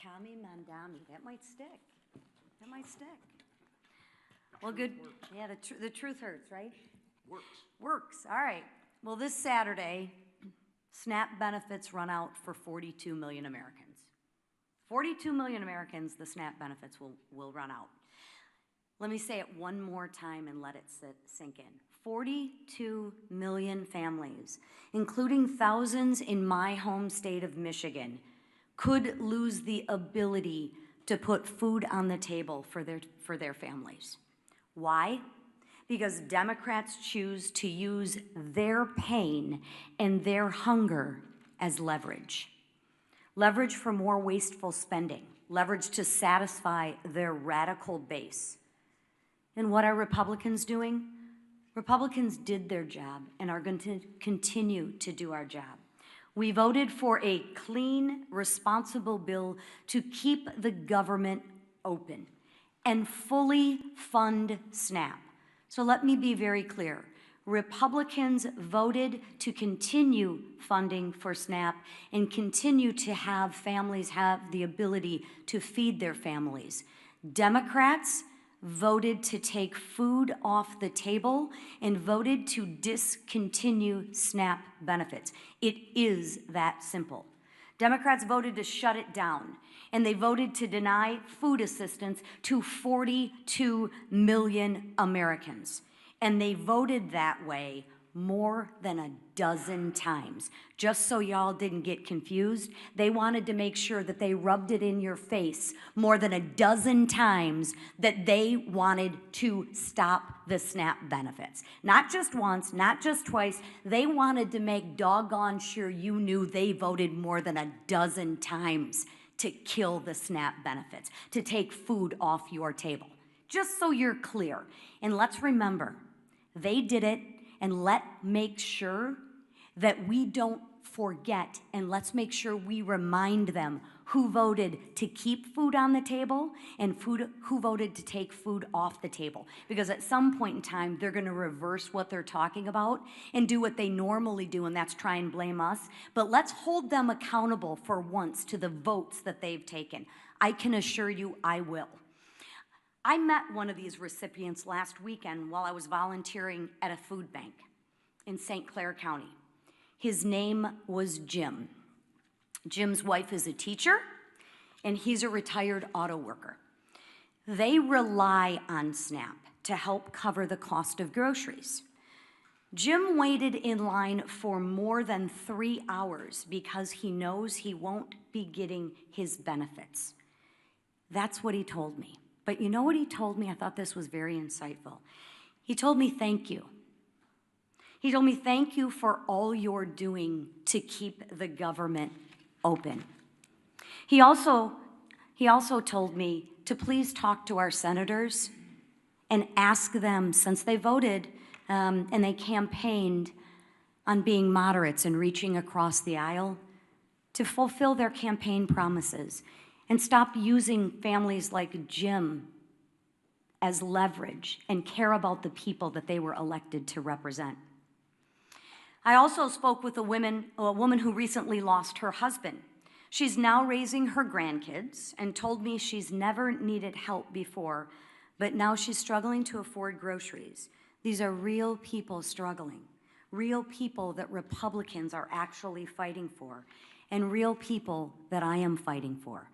Kami Mandami. That might stick. That might stick. Well, good. Yeah, the truth hurts, right? Works. All right. Well, this Saturday, SNAP benefits run out for 42 million Americans. 42 million Americans, the SNAP benefits will run out. Let me say it one more time and let it sink in. 42 million families, including thousands in my home state of Michigan, could lose the ability to put food on the table for their families. Why? Because Democrats choose to use their pain and their hunger as leverage. Leverage for more wasteful spending, leverage to satisfy their radical base. And what are Republicans doing? Republicans did their job and are going to continue to do our job. We voted for a clean, responsible bill to keep the government open and fully fund SNAP. So let me be very clear. Republicans voted to continue funding for SNAP and continue to have families have the ability to feed their families. Democrats voted to take food off the table and voted to discontinue SNAP benefits. It is that simple. Democrats voted to shut it down, and they voted to deny food assistance to 42 million Americans. And they voted that way more than a dozen times. Just so y'all didn't get confused, they wanted to make sure that they rubbed it in your face more than a dozen times that they wanted to stop the SNAP benefits. Not just once, not just twice, they wanted to make doggone sure you knew they voted more than a dozen times to kill the SNAP benefits, to take food off your table. Just so you're clear. And let's remember, they did it, and let's make sure that we don't forget, and let's make sure we remind them who voted to keep food on the table and who voted to take food off the table. Because at some point in time, they're gonna reverse what they're talking about and do what they normally do, and that's try and blame us. But let's hold them accountable for once to the votes that they've taken. I can assure you I will. I met one of these recipients last weekend while I was volunteering at a food bank in St. Clair County. His name was Jim. Jim's wife is a teacher, and he's a retired auto worker. They rely on SNAP to help cover the cost of groceries. Jim waited in line for more than 3 hours because he knows he won't be getting his benefits. That's what he told me. But you know what he told me? I thought this was very insightful. He told me, thank you. He told me, thank you for all you're doing to keep the government open. He also told me to please talk to our senators and ask them, since they voted and they campaigned on being moderates and reaching across the aisle, to fulfill their campaign promises and stop using families like Jim as leverage and care about the people that they were elected to represent. I also spoke with a woman who recently lost her husband. She's now raising her grandkids and told me she's never needed help before, but now she's struggling to afford groceries. These are real people struggling, real people that Republicans are actually fighting for, and real people that I am fighting for.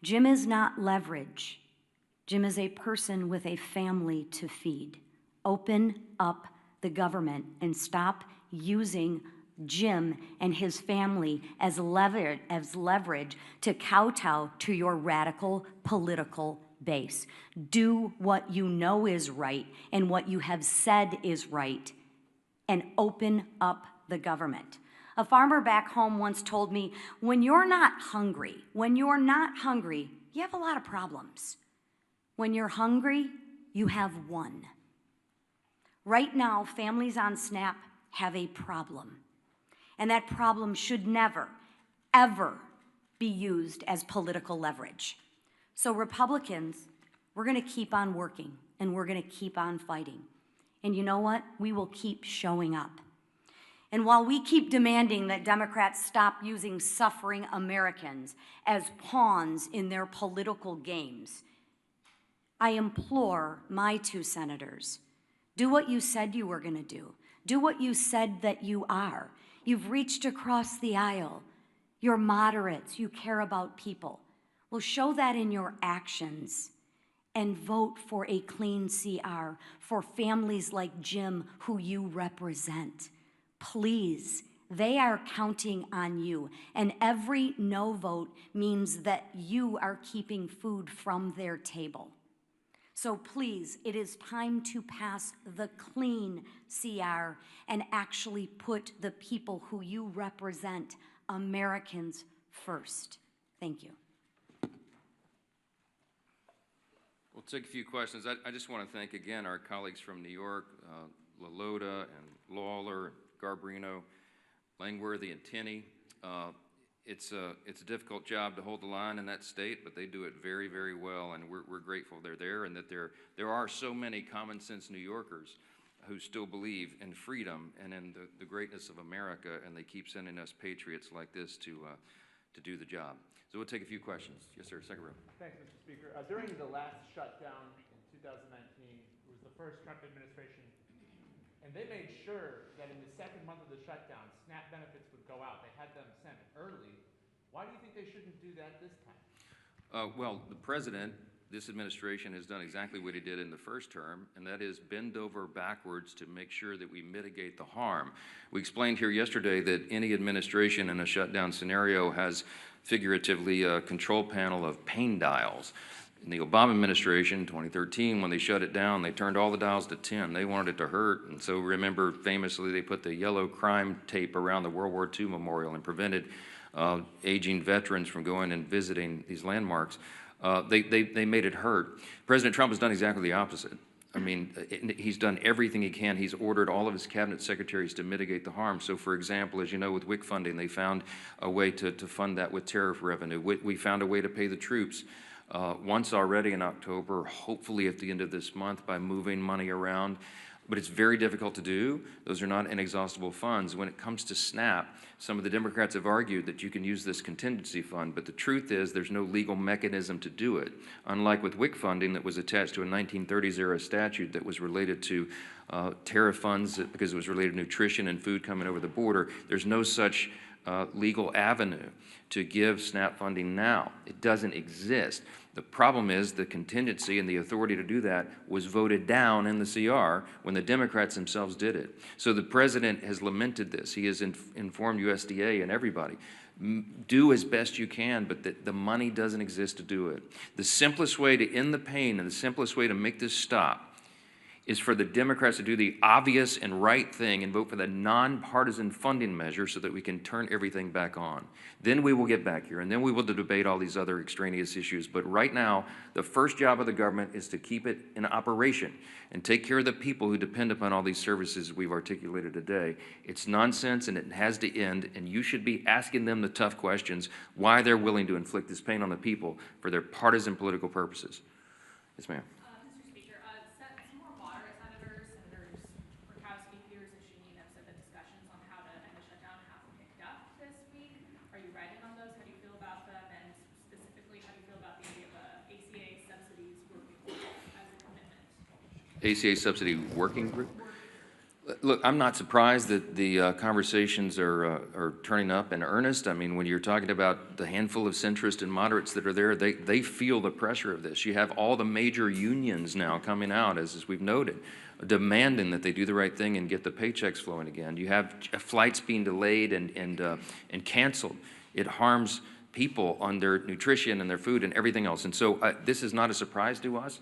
Jim is not leverage. Jim is a person with a family to feed. Open up the government and stop using Jim and his family as leverage to kowtow to your radical political base. Do what you know is right and what you have said is right, and open up the government. A farmer back home once told me, when you're not hungry, you have a lot of problems. When you're hungry, you have one. Right now, families on SNAP have a problem. And that problem should never, ever be used as political leverage. So Republicans, we're gonna keep on working and we're gonna keep on fighting. And you know what? We will keep showing up. And while we keep demanding that Democrats stop using suffering Americans as pawns in their political games, I implore my 2 senators, do what you said you were going to do. Do what you said that you are. You've reached across the aisle. You're moderates. You care about people. Well, show that in your actions and vote for a clean CR for families like Jim who you represent. Please, they are counting on you. And every no vote means that you are keeping food from their table. So please, it is time to pass the clean CR and actually put the people who you represent, Americans, first. Thank you. We'll take a few questions. I just want to thank again our colleagues from New York, LaLota and Lawler, Garbarino, Langworthy and Tenney. It's a difficult job to hold the line in that state, but they do it very, very well, and we're grateful they're there, and that there are so many common sense New Yorkers who still believe in freedom and in the greatness of America, and they keep sending us patriots like this to do the job. So we'll take a few questions. Yes, sir. Second row. Thanks, Mr. Speaker. During the last shutdown in 2019, it was the first Trump administration, and they made sure that in the second month of the shutdown, SNAP benefits would go out. They had them sent early. Why do you think they shouldn't do that this time? Well, the president, this administration has done exactly what he did in the first term, and that is bend over backwards to make sure that we mitigate the harm. We explained here yesterday that any administration in a shutdown scenario has figuratively a control panel of pain dials. In the Obama administration, 2013, when they shut it down, they turned all the dials to 10. They wanted it to hurt, and so remember, famously, they put the yellow crime tape around the World War II memorial and prevented aging veterans from going and visiting these landmarks. They made it hurt. President Trump has done exactly the opposite. I mean, he's done everything he can. He's ordered all of his cabinet secretaries to mitigate the harm. So, for example, as you know, with WIC funding, they found a way to fund that with tariff revenue. We found a way to pay the troops once already in October, hopefully at the end of this month, by moving money around. But it's very difficult to do. Those are not inexhaustible funds. When it comes to SNAP, some of the Democrats have argued that you can use this contingency fund, but the truth is there's no legal mechanism to do it. Unlike with WIC funding that was attached to a 1930s era statute that was related to tariff funds because it was related to nutrition and food coming over the border, there's no such legal avenue to give SNAP funding now. It doesn't exist. The problem is the contingency and the authority to do that was voted down in the CR when the Democrats themselves did it. So the president has lamented this. He has informed USDA and everybody. Do as best you can, but the money doesn't exist to do it. The simplest way to end the pain and the simplest way to make this stop is for the Democrats to do the obvious and right thing and vote for the nonpartisan funding measure so that we can turn everything back on. Then we will get back here, and then we will debate all these other extraneous issues. But right now, the first job of the government is to keep it in operation and take care of the people who depend upon all these services we've articulated today. It's nonsense, and it has to end, and you should be asking them the tough questions, why they're willing to inflict this pain on the people for their partisan political purposes. Yes, ma'am. ACA subsidy working group? Look, I'm not surprised that the conversations are turning up in earnest. I mean, when you're talking about the handful of centrists and moderates that are there, they feel the pressure of this. You have all the major unions now coming out, as we've noted, demanding that they do the right thing and get the paychecks flowing again. You have flights being delayed and canceled. It harms people on their nutrition and their food and everything else. And so this is not a surprise to us.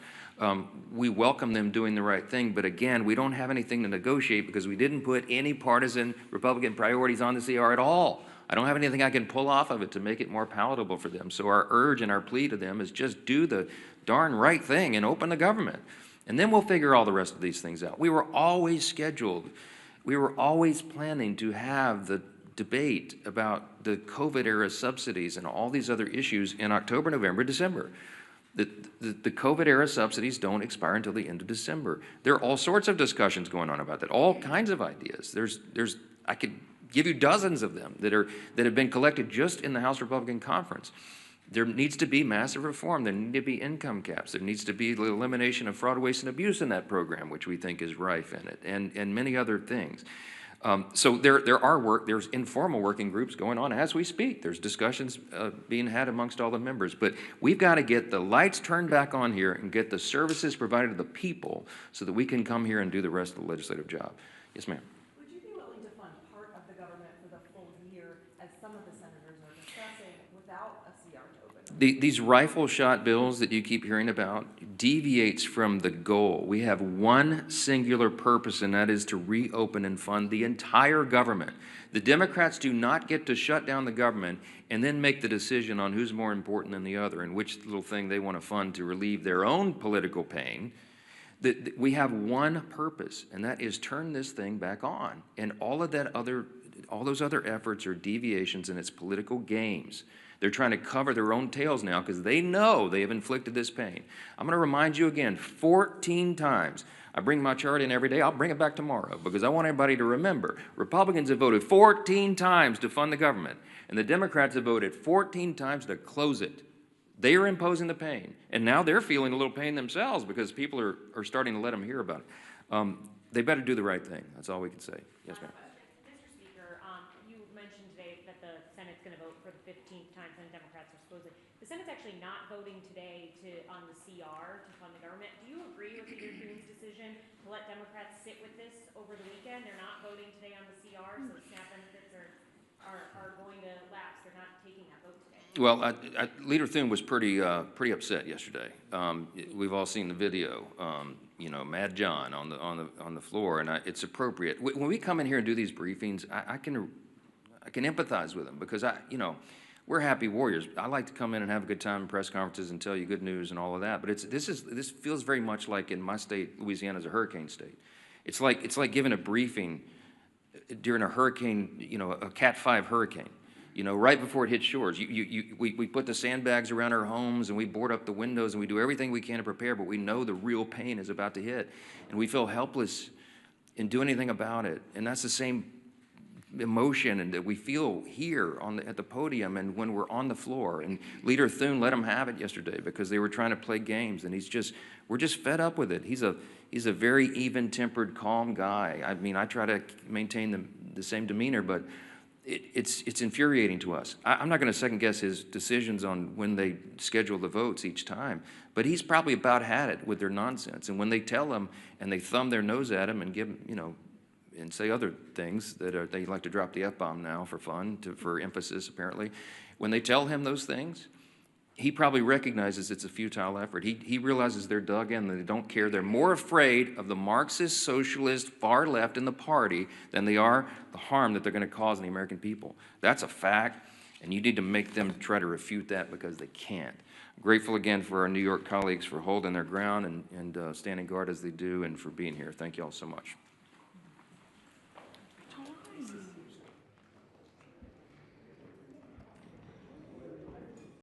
We welcome them doing the right thing, but again, we don't have anything to negotiate because we didn't put any partisan Republican priorities on the CR at all. I don't have anything I can pull off of it to make it more palatable for them. So our urge and our plea to them is just do the darn right thing and open the government. And then we'll figure all the rest of these things out. We were always scheduled. We were always planning to have the debate about the COVID-era subsidies and all these other issues in October, November, December. The COVID-era subsidies don't expire until the end of December. There are all sorts of discussions going on about that, all kinds of ideas. I could give you dozens of them that have been collected just in the House Republican Conference. There needs to be massive reform. There need to be income caps. There needs to be the elimination of fraud, waste, and abuse in that program, which we think is rife in it, and many other things. So there's informal working groups going on as we speak. There's discussions being had amongst all the members. But we've got to get the lights turned back on here and get the services provided to the people so that we can come here and do the rest of the legislative job. Yes, ma'am. Would you be willing to fund part of the government for the full year, as some of the senators are discussing, without a CR to open? These rifle shot bills that you keep hearing about deviates from the goal. We have one singular purpose, and that is to reopen and fund the entire government. The Democrats do not get to shut down the government and then make the decision on who's more important than the other and which little thing they want to fund to relieve their own political pain. We have one purpose, and that is turn this thing back on. And all those other efforts are deviations, and it's political games. They're trying to cover their own tails now because they know they have inflicted this pain. I'm going to remind you again 14 times. I bring my chart in every day. I'll bring it back tomorrow because I want everybody to remember. Republicans have voted 14 times to fund the government, and the Democrats have voted 14 times to close it. They are imposing the pain, and now they're feeling a little pain themselves because people are starting to let them hear about it. They better do the right thing. That's all we can say. Yes, ma'am. Mr. Speaker, you mentioned today that the Senate's going to vote for the 15th time, and Democrats are supposed to. The Senate's actually not voting today on the CR to fund the government. Do you agree with Leader Thun's decision to let Democrats sit with this over the weekend? They're not voting today on the CR, so SNAP benefits are going to lapse. They're not taking that vote today. Well, Leader Thune was pretty upset yesterday. We've all seen the video. You know, Mad John on the floor, and it's appropriate. When we come in here and do these briefings, I can empathize with them because we're happy warriors. I like to come in and have a good time in press conferences and tell you good news and all of that. But this feels very much like in my state, Louisiana, is a hurricane state. It's like giving a briefing during a hurricane, a Cat 5 hurricane. Right before it hits shores. We put the sandbags around our homes and we board up the windows and we do everything we can to prepare, but we know the real pain is about to hit. And we feel helpless in doing anything about it. And that's the same emotion and that we feel here at the podium and when we're on the floor. And Leader Thune let them have it yesterday because they were trying to play games, and we're just fed up with it. He's a very even-tempered, calm guy. I mean, I try to maintain the same demeanor, but it's infuriating to us. I'm not going to second guess his decisions on when they schedule the votes each time, but he's probably about had it with their nonsense. And when they tell him and they thumb their nose at him and give him, and say other things that they like to drop the F-bomb now for fun, for emphasis apparently. When they tell him those things, he probably recognizes it's a futile effort. He realizes they're dug in, they don't care. They're more afraid of the Marxist, socialist, far left in the party than they are the harm that they're going to cause the American people. That's a fact, and you need to make them try to refute that because they can't. I'm grateful again for our New York colleagues for holding their ground and standing guard as they do and for being here. Thank you all so much.